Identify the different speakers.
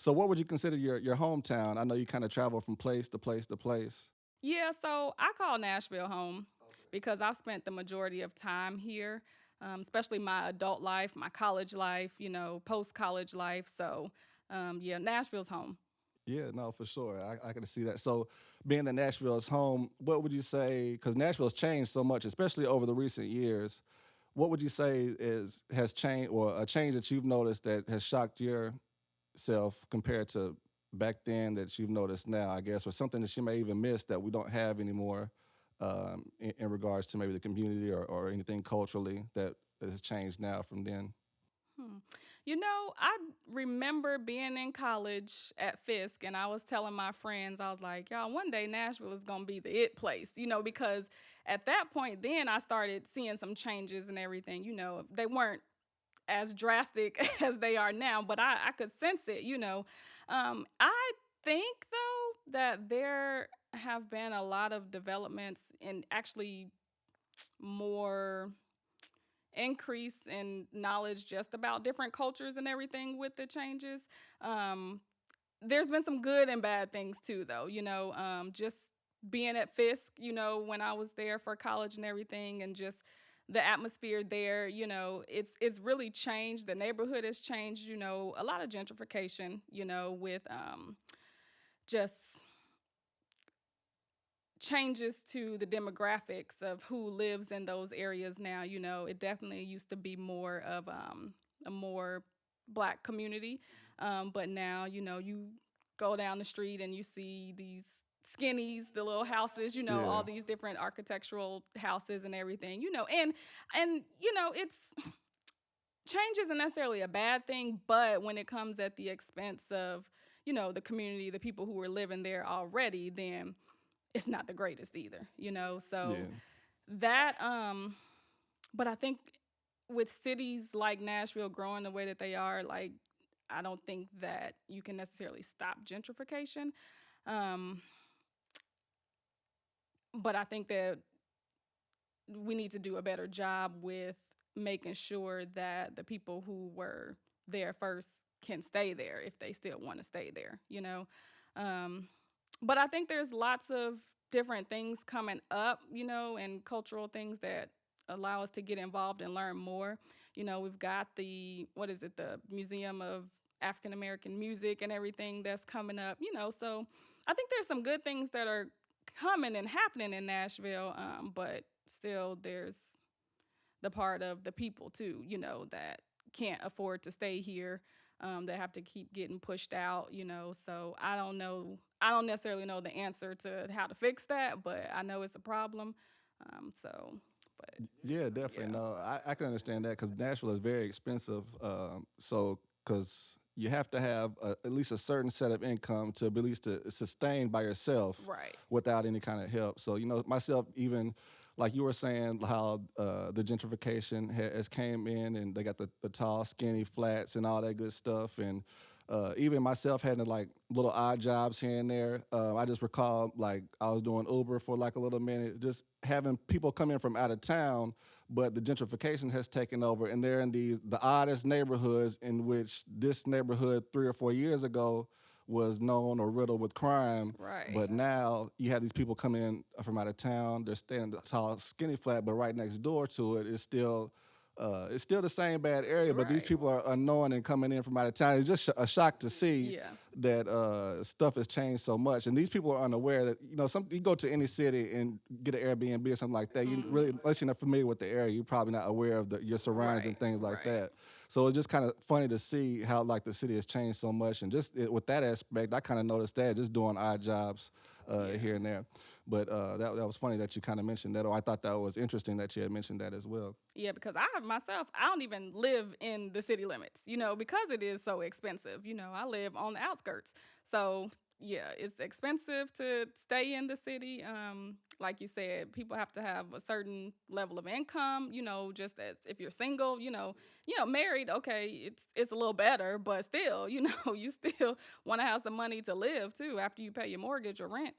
Speaker 1: So what would you consider your hometown? I know you kind of travel from place to place to place.
Speaker 2: Yeah, so I call Nashville home because I've spent the majority of time here, especially my adult life, my college life, post college life. So, yeah, Nashville's home.
Speaker 1: Yeah, no, for sure. I can see that. So, being that Nashville is home, what would you say? Because Nashville's changed so much, especially over the recent years. What would you say is has changed, or a change that you've noticed that has shocked yourself compared to back then that you've noticed now? I guess, or something that you may even miss that we don't have anymore, in regards to maybe the community or anything culturally that has changed now from then.
Speaker 2: Hmm. I remember being in college at Fisk, and I was telling my friends, I was like, y'all, one day Nashville is going to be the it place, because at that point, then I started seeing some changes and everything. They weren't as drastic as they are now, but I could sense it. I think, though, that there have been a lot of developments and actually more increase in knowledge just about different cultures and everything with the changes. Um, there's been some good and bad things too, though. Just being at Fisk, when I was there for college and everything, and just the atmosphere there, it's really changed. The neighborhood has changed. A lot of gentrification. With just changes to the demographics of who lives in those areas now. It definitely used to be more of a more black community, but now you go down the street and you see these skinnies, the little houses, all
Speaker 1: Yeah,
Speaker 2: these different architectural houses and everything. And it's change isn't necessarily a bad thing, but when it comes at the expense of the community, the people who are living there already, then it's not the greatest either, so
Speaker 1: yeah,
Speaker 2: that but I think with cities like Nashville growing the way that they are, like, I don't think that you can necessarily stop gentrification. um but I think that we need to do a better job with making sure that the people who were there first can stay there if they still want to stay there. um but I think there's lots of different things coming up, and cultural things that allow us to get involved and learn more. We've got the, what is it, the Museum of African American Music and everything that's coming up, so I think there's some good things that are coming and happening in Nashville, but still there's the part of the people too, that can't afford to stay here, that have to keep getting pushed out, So I don't know. I don't necessarily know the answer to how to fix that, but I know it's a problem. So, but
Speaker 1: yeah, definitely.
Speaker 2: yeah,
Speaker 1: No, I can understand that because Nashville is very expensive. So because you have to have at least a certain set of income to be at least to sustain by yourself
Speaker 2: right.
Speaker 1: without any kind of help. So myself, even like you were saying, how the gentrification has came in and they got the tall, skinny flats and all that good stuff, and even myself having like little odd jobs here and there. I just recall like I was doing Uber for like a little minute, just having people come in from out of town, but the gentrification has taken over, and they're in the oddest neighborhoods in which this neighborhood 3 or 4 years ago was known or riddled with crime.
Speaker 2: Right.
Speaker 1: But now you have these people coming in from out of town. They're staying in the tall, skinny flat, but right next door to it is still it's still the same bad area, but these
Speaker 2: Right.
Speaker 1: people are unknown and coming in from out of town. It's just a shock to see
Speaker 2: Yeah.
Speaker 1: that stuff has changed so much, and these people are unaware that some you go to any city and get an Airbnb or something like that. You
Speaker 2: Hmm.
Speaker 1: really, unless you're not familiar with the area, you're probably not aware of your surroundings and
Speaker 2: Right.
Speaker 1: things like
Speaker 2: Right.
Speaker 1: that. So it's just kind of funny to see how like the city has changed so much, and just with that aspect, I kind of noticed that just doing odd jobs
Speaker 2: Yeah.
Speaker 1: here and there. But that was funny that you kind of mentioned that, or I thought that was interesting that you had mentioned that as well.
Speaker 2: Yeah, because I don't even live in the city limits, because it is so expensive. I live on the outskirts. So, yeah, it's expensive to stay in the city. Like you said, people have to have a certain level of income, just as if you're single, married, okay, it's a little better, but still, you still want to have some money to live too after you pay your mortgage or rent.